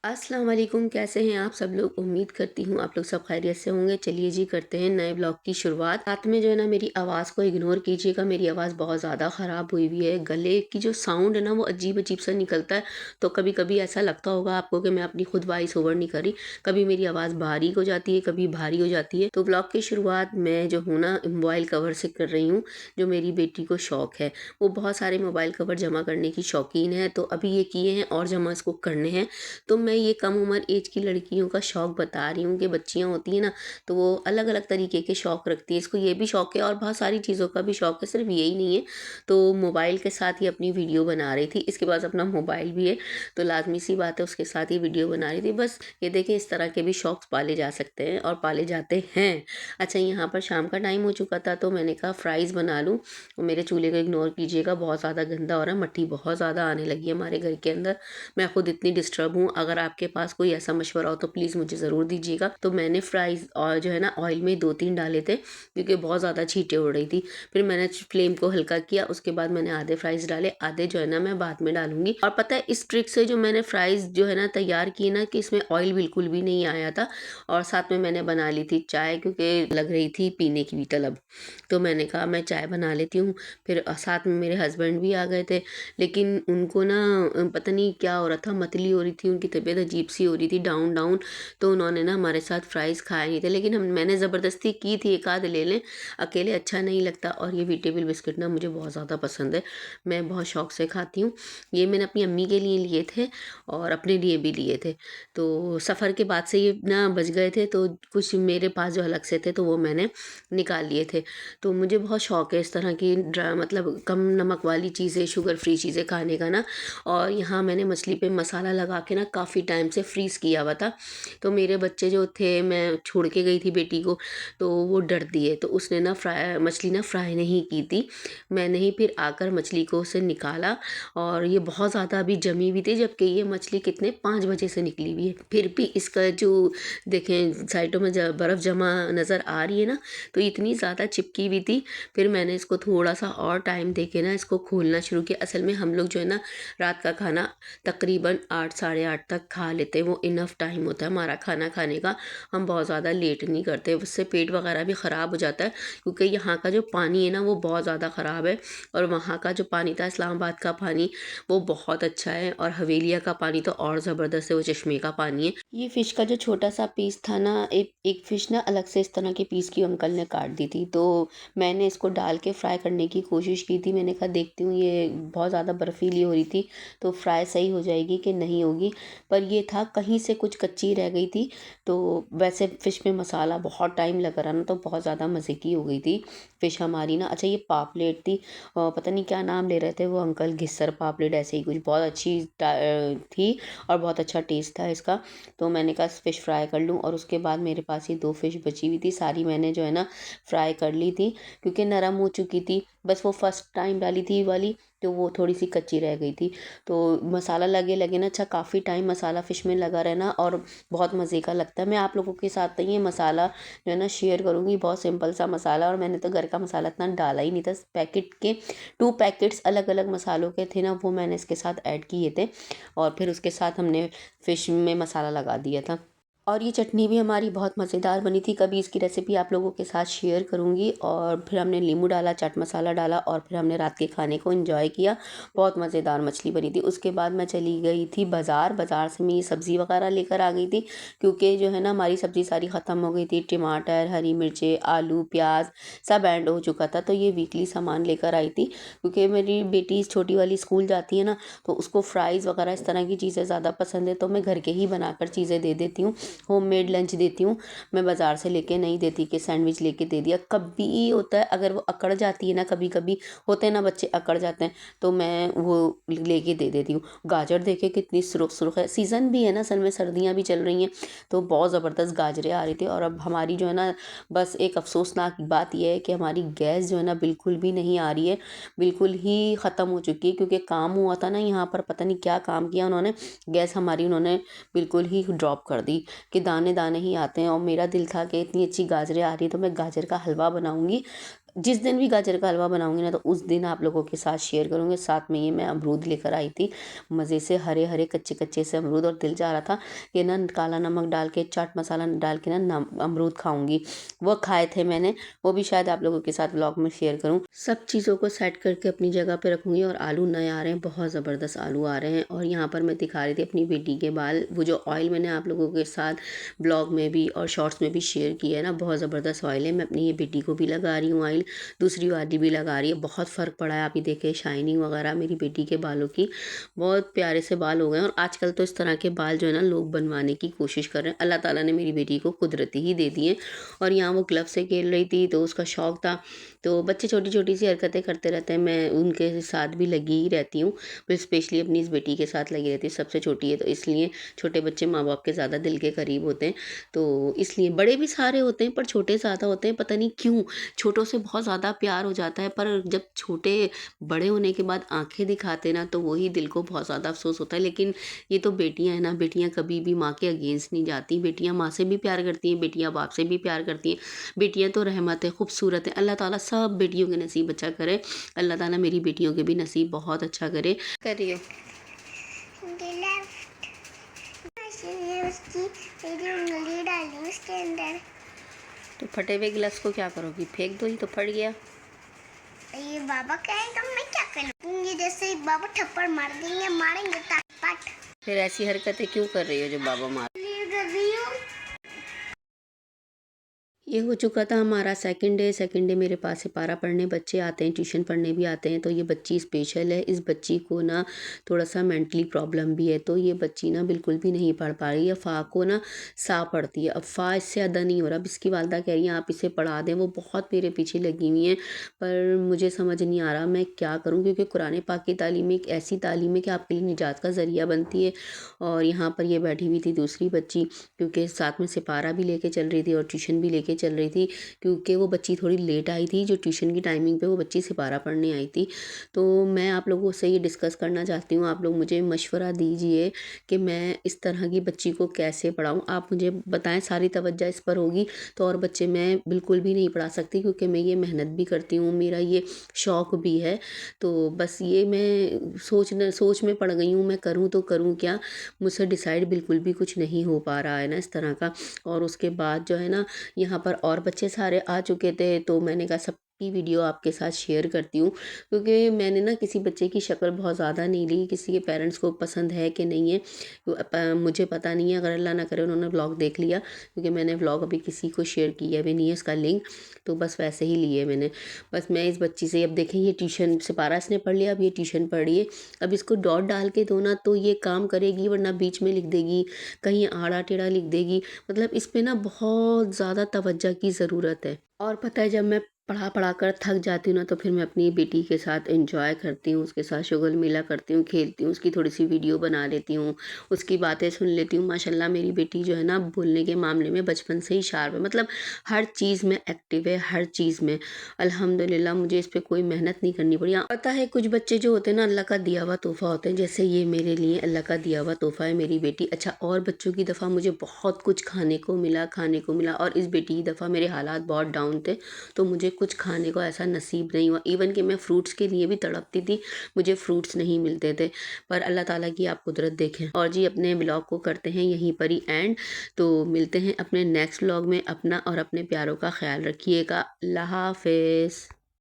अस्सलाम वालेकुम, कैसे हैं आप सब लोग। उम्मीद करती हूँ आप लोग सब खैरियत से होंगे। चलिए जी, करते हैं नए ब्लॉग की शुरुआत। साथ में जो है ना, मेरी आवाज़ को इग्नोर कीजिएगा। मेरी आवाज़ बहुत ज़्यादा ख़राब हुई हुई है। गले की जो साउंड है ना, वो अजीब अजीब सा निकलता है। तो कभी कभी ऐसा लगता होगा आपको कि मैं अपनी खुद वॉइस ओवर नहीं कर रही। कभी मेरी आवाज़ बारीक हो जाती है, कभी भारी हो जाती है। तो ब्लॉग की शुरुआत मैं जो हूँ ना, मोबाइल कवर से कर रही हूँ। जो मेरी बेटी को शौक़ है, वो बहुत सारे मोबाइल कवर जमा करने की शौकीन है। तो अभी ये किए हैं और जमा इसको करने हैं। तो मैं ये कम उम्र एज की लड़कियों का शौक़ बता रही हूँ कि बच्चियाँ होती हैं ना, तो वो अलग अलग तरीके के शौक़ रखती है। इसको ये भी शौक़ है और बहुत सारी चीज़ों का भी शौक़ है, सिर्फ यही नहीं है। तो मोबाइल के साथ ही अपनी वीडियो बना रही थी। इसके पास अपना मोबाइल भी है, तो लाजमी सी बात है उसके साथ ही वीडियो बना रही थी। बस ये देखें, इस तरह के भी शौक़ पाले जा सकते हैं और पाले जाते हैं। अच्छा, यहाँ पर शाम का टाइम हो चुका था, तो मैंने कहा फ्राइज़ बना लूँ। मेरे चूल्हे को इग्नोर कीजिएगा, बहुत ज़्यादा गंदा हो रहा है, मट्टी बहुत ज़्यादा आने लगी है हमारे घर के अंदर। मैं खुद इतनी डिस्टर्ब हूँ। अगर आपके पास कोई ऐसा मशवरा हो तो प्लीज़ मुझे ज़रूर दीजिएगा। तो मैंने फ्राइज़ और जो है ना, ऑयल में 2-3 डाले थे, क्योंकि बहुत ज़्यादा छींटे उड़ रही थी। फिर मैंने फ्लेम को हल्का किया, उसके बाद मैंने आधे फ्राइज़ डाले, आधे जो है ना मैं बाद में डालूँगी। और पता है, इस ट्रिक से जो मैंने फ्राइज़ जो है ना तैयार किए ना, कि इसमें ऑयल बिल्कुल भी नहीं आया था। और साथ में मैंने बना ली थी चाय, क्योंकि लग रही थी पीने की भी तलब। तो मैंने कहा मैं चाय बना लेती हूँ। फिर साथ में मेरे हस्बैंड भी आ गए थे, लेकिन उनको ना पता नहीं क्या हो रहा था, मतली हो रही थी, उनकी तबीयत अजीब सी हो रही थी, डाउन डाउन। तो उन्होंने ना हमारे साथ फ्राइज़ खाए नहीं थे, लेकिन मैंने ज़बरदस्ती की थी, एक आध ले लें, अकेले अच्छा नहीं लगता। और ये वीटेबल बिस्किट ना मुझे बहुत ज़्यादा पसंद है, मैं बहुत शौक़ से खाती हूँ। ये मैंने अपनी अम्मी के लिए लिए थे और अपने लिए भी लिए थे। तो सफ़र के बाद से ये ना बच गए थे, तो कुछ मेरे पास जो अलग से थे, तो वो मैंने निकाल लिए थे। तो मुझे बहुत शौक़ है इस तरह की मतलब कम नमक वाली चीज़ें, शुगर फ्री चीज़ें खाने का ना। और यहाँ मैंने मछली पे मसाला लगा के ना काफ़ी टाइम से फ्रीज़ किया हुआ था। तो मेरे बच्चे जो थे, मैं छोड़ के गई थी बेटी को, तो वो डर दिए, तो उसने ना मछली ना फ्राई नहीं की थी। मैंने ही फिर आकर मछली को उसे निकाला, और ये बहुत ज़्यादा अभी जमी हुई थी, जबकि ये मछली कितने 5 बजे से निकली हुई है। फिर भी इसका जो देखें साइडों में बर्फ़ जमा नज़र आ रही है ना, तो इतनी ज़्यादा चिपकी हुई थी। फिर मैंने इसको थोड़ा सा और टाइम दे के ना इसको खोलना शुरू किया। असल में हम लोग जो है ना, रात का खाना तकरीबन 8 साढ़े 8 तक खा लेते हैं। वो इनफ टाइम होता है हमारा खाना खाने का। हम बहुत ज़्यादा लेट नहीं करते, उससे पेट वगैरह भी ख़राब हो जाता है, क्योंकि यहाँ का जो पानी है ना, वो बहुत ज़्यादा ख़राब है। और वहाँ का जो पानी था, इस्लामाबाद का पानी, वो बहुत अच्छा है। और हवेलिया का पानी तो और ज़बरदस्त है, वो चश्मे का पानी है। ये फ़िश का जो छोटा सा पीस था ना, एक एक फ़िश ना अलग से इस तरह के पीस की अंकल ने काट दी थी, तो मैंने इसको डाल के फ्राई करने की कोशिश की थी। मैंने कहा देखती हूँ, ये बहुत ज़्यादा बर्फीली हो रही थी, तो फ्राई सही हो जाएगी कि नहीं होगी। पर ये था, कहीं से कुछ कच्ची रह गई थी। तो वैसे फ़िश में मसाला बहुत टाइम लग रहा ना, तो बहुत ज़्यादा मज़े की हो गई थी फ़िश हमारी ना। अच्छा, ये पापलेट थी, पता नहीं क्या नाम ले रहे थे वो अंकल, घिस्सर पापलेट ऐसे ही कुछ, बहुत अच्छी थी और बहुत अच्छा टेस्ट था इसका। तो मैंने कहा फ़िश फ्राई कर लूँ, और उसके बाद मेरे पास ये 2 फ़िश बची हुई थी, सारी मैंने जो है ना फ्राई कर ली थी, क्योंकि नरम हो चुकी थी। बस वो फर्स्ट टाइम डाली थी ये वाली, तो वो थोड़ी सी कच्ची रह गई थी। तो मसाला लगे लगे ना, अच्छा काफ़ी टाइम मसाला फ़िश में लगा रहना, और बहुत मज़े का लगता है। मैं आप लोगों के साथ ये मसाला जो है ना शेयर करूँगी, बहुत सिंपल सा मसाला। और मैंने तो घर का मसाला इतना डाला ही नहीं था। पैकेट के 2 पैकेट्स अलग अलग मसालों के थे ना, वो मैंने इसके साथ ऐड किए थे, और फिर उसके साथ हमने फ़िश में मसाला लगा दिया था। और ये चटनी भी हमारी बहुत मज़ेदार बनी थी। कभी इसकी रेसिपी आप लोगों के साथ शेयर करूँगी। और फिर हमने नींबू डाला, चाट मसाला डाला, और फिर हमने रात के खाने को एंजॉय किया। बहुत मज़ेदार मछली बनी थी। उसके बाद मैं चली गई थी बाज़ार। बाज़ार से मैं ये सब्ज़ी वगैरह लेकर आ गई थी, क्योंकि जो है ना, हमारी सब्ज़ी सारी ख़त्म हो गई थी। टमाटर, हरी मिर्चें, आलू, प्याज सब एंड हो चुका था। तो ये वीकली सामान लेकर आई थी, क्योंकि मेरी बेटी छोटी वाली स्कूल जाती है ना, तो उसको फ्राइज़ वगैरह इस तरह की चीज़ें ज़्यादा पसंद है। तो मैं घर के ही बनाकर चीज़ें दे देती हूँ, होममेड लंच देती हूँ। मैं बाज़ार से लेके नहीं देती कि सैंडविच लेके दे दिया। कभी होता है अगर वो अकड़ जाती है ना, कभी कभी होते हैं ना बच्चे अकड़ जाते हैं, तो मैं वो लेके दे देती हूँ। गाजर देखे कितनी सुर्ख सुर्ख है, सीज़न भी है ना, असल में सर्दियाँ भी चल रही हैं, तो बहुत ज़बरदस्त गाजरें आ रही थी। और अब हमारी जो है ना, बस एक अफसोसनाक बात यह है कि हमारी गैस जो है ना बिल्कुल भी नहीं आ रही है, बिल्कुल ही ख़त्म हो चुकी है। क्योंकि काम हुआ था ना यहाँ पर, पता नहीं क्या काम किया उन्होंने, गैस हमारी उन्होंने बिल्कुल ही ड्रॉप कर दी कि दाने दाने ही आते हैं। और मेरा दिल था कि इतनी अच्छी गाजरें आ रही है, तो मैं गाजर का हलवा बनाऊंगी। जिस दिन भी गाजर का हलवा बनाऊंगी ना तो उस दिन आप लोगों के साथ शेयर करूंगी। साथ में ये मैं अमरूद लेकर आई थी, मज़े से हरे हरे कच्चे कच्चे से अमरूद, और दिल चाह रहा था कि ना काला नमक डाल के, चाट मसाला डाल के ना अमरूद खाऊंगी। वो खाए थे मैंने, वो भी शायद आप लोगों के साथ व्लॉग में शेयर करूँ। सब चीज़ों को सेट करके अपनी जगह पे रखूँगी। और आलू नए आ रहे हैं, बहुत ज़बरदस्त आलू आ रहे हैं। और यहाँ पर मैं दिखा रही थी अपनी बेटी के बाल, वो जो ऑयल मैंने आप लोगों के साथ ब्लॉग में भी और शॉर्ट्स में भी शेयर किया है ना, बहुत ज़बरदस्त ऑयल है। मैं अपनी ये बेटी को भी लगा रही हूँ ऑयल, दूसरी वाली भी लगा रही है। बहुत फ़र्क पड़ा है, आप ये देखिए शाइनिंग वगैरह मेरी बेटी के बालों की, बहुत प्यारे से बाल हो गए हैं। और आजकल तो इस तरह के बाल जो है ना लोग बनवाने की कोशिश कर रहे हैं। अल्लाह ताला ने मेरी बेटी को कुदरती ही दे दिए। और यहाँ वो ग्लव से खेल रही थी तो उसका शौक था। तो बच्चे छोटी छोटी सी हरकतें करते रहते हैं, मैं उनके साथ भी लगी ही रहती हूँ। फिर स्पेशली अपनी इस बेटी के साथ लगी रहती है, सबसे छोटी है तो इसलिए छोटे बच्चे माँ बाप के ज़्यादा दिल के करीब होते हैं। तो इसलिए बड़े भी सारे होते हैं पर छोटे ज़्यादा होते हैं, पता नहीं क्यों छोटों से बहुत ज़्यादा प्यार हो जाता है। पर जब छोटे बड़े होने के बाद आंखें दिखाते ना तो वही दिल को बहुत ज़्यादा अफसोस होता है। लेकिन ये तो बेटियां हैं ना, बेटियां कभी भी माँ के अगेंस्ट नहीं जाती। बेटियां माँ से भी प्यार करती हैं, बेटियां बाप से भी प्यार करती हैं। बेटियां तो रहमत है, खूबसूरत है। अल्लाह ताला सब बेटियों के नसीब अच्छा करे। अल्लाह ताला मेरी बेटियों के भी नसीब बहुत अच्छा करे। करिए उसकी उंगली डाली उसके अंदर। तो फटे हुए गिलास को क्या करोगी, फेंक दो, ही तो फट गया। ये बाबा कहे तो मैं क्या करूँ, ये जैसे बाबा थप्पड़ मार देंगे, मारेंगे पट। फिर ऐसी हरकतें क्यों कर रही हो जो बाबा मार रही हो। ये हो चुका था हमारा सेकंड डे। सेकंड डे मेरे पास सिपारा पढ़ने बच्चे आते हैं, ट्यूशन पढ़ने भी आते हैं। तो ये बच्ची स्पेशल है, इस बच्ची को ना थोड़ा सा मेंटली प्रॉब्लम भी है। तो ये बच्ची ना बिल्कुल भी नहीं पढ़ पा रही है। फ़ा को ना सा पढ़ती है, अब फ़ा इससे अदा नहीं हो रहा। अब इसकी वालदा कह रही हैं आप इसे पढ़ा दें, वो बहुत मेरे पीछे लगी हुई हैं। पर मुझे समझ नहीं आ रहा मैं क्या करूँ, क्योंकि कुरान पाक की तालीम एक ऐसी तालीम है कि आपके लिए निजात का ज़रिया बनती है। और यहाँ पर ये बैठी हुई थी दूसरी बच्ची, क्योंकि साथ में सिपारा भी लेके चल रही थी और ट्यूशन भी लेके चल रही थी। क्योंकि वो बच्ची थोड़ी लेट आई थी, जो ट्यूशन की टाइमिंग पे वो बच्ची सिपारा पढ़ने आई थी। तो मैं आप लोगों से ये डिस्कस करना चाहती हूँ, आप लोग मुझे मशवरा दीजिए कि मैं इस तरह की बच्ची को कैसे पढ़ाऊँ। आप मुझे बताएं, सारी तवज्जो इस पर होगी तो और बच्चे मैं बिल्कुल भी नहीं पढ़ा सकती, क्योंकि मैं ये मेहनत भी करती हूँ, मेरा ये शौक़ भी है। तो बस ये मैं सोच में पड़ गई हूँ, मैं करूँ तो करूँ क्या। मुझसे डिसाइड बिल्कुल भी कुछ नहीं हो पा रहा है ना इस तरह का। और उसके बाद जो है ना, यहाँ पर और बच्चे सारे आ चुके थे तो मैंने कहा सबकी वीडियो आपके साथ शेयर करती हूँ। क्योंकि मैंने ना किसी बच्चे की शक्ल बहुत ज़्यादा नहीं ली, किसी के पेरेंट्स को पसंद है कि नहीं है मुझे पता नहीं है। अगर अल्लाह ना करे उन्होंने व्लॉग देख लिया, क्योंकि मैंने व्लॉग अभी किसी को शेयर किया भी नहीं है इसका लिंक, तो बस वैसे ही लिए मैंने। बस मैं इस बच्ची से, अब देखें ये ट्यूशन सिपारा इसने पढ़ लिया, अब ये ट्यूशन पढ़ रही है। अब इसको डॉट डाल के दो ना तो ये काम करेगी, वरना बीच में लिख देगी, कहीं आड़ा टेढ़ा लिख देगी। मतलब इस पे ना बहुत ज़्यादा तवज्जो की ज़रूरत है। और पता है जब मैं पढ़ा पढ़ा कर थक जाती हूँ ना तो फिर मैं अपनी बेटी के साथ एंजॉय करती हूँ, उसके साथ शुगल मेला करती हूँ, खेलती हूँ, उसकी थोड़ी सी वीडियो बना लेती हूँ, उसकी बातें सुन लेती हूँ। माशाल्लाह मेरी बेटी जो है ना बोलने के मामले में बचपन से ही शार्प है, मतलब हर चीज़ में एक्टिव है, हर चीज़ में अल्हम्दुलिल्लाह। मुझे इस पर कोई मेहनत नहीं करनी पड़ी। हाँ, पता है कुछ बच्चे जो होते हैं ना अल्लाह का दिया हुआ तोहफ़ा होते हैं, जैसे ये मेरे लिए अल्लाह का दिया हुआ तोहफ़ा है मेरी बेटी। अच्छा, और बच्चों की दफ़ा मुझे बहुत कुछ खाने को मिला और इस बेटी की दफ़ा मेरे हालात बहुत डाउन थे तो मुझे कुछ खाने को ऐसा नसीब नहीं हुआ। इवन कि मैं फ्रूट्स के लिए भी तड़पती थी, मुझे फ्रूट्स नहीं मिलते थे। पर अल्लाह ताला की आप कुदरत देखें। और जी अपने ब्लॉग को करते हैं यहीं पर ही एंड। तो मिलते हैं अपने नेक्स्ट ब्लॉग में। अपना और अपने प्यारों का ख्याल रखिएगा। अल्लाह हाफ़िज़।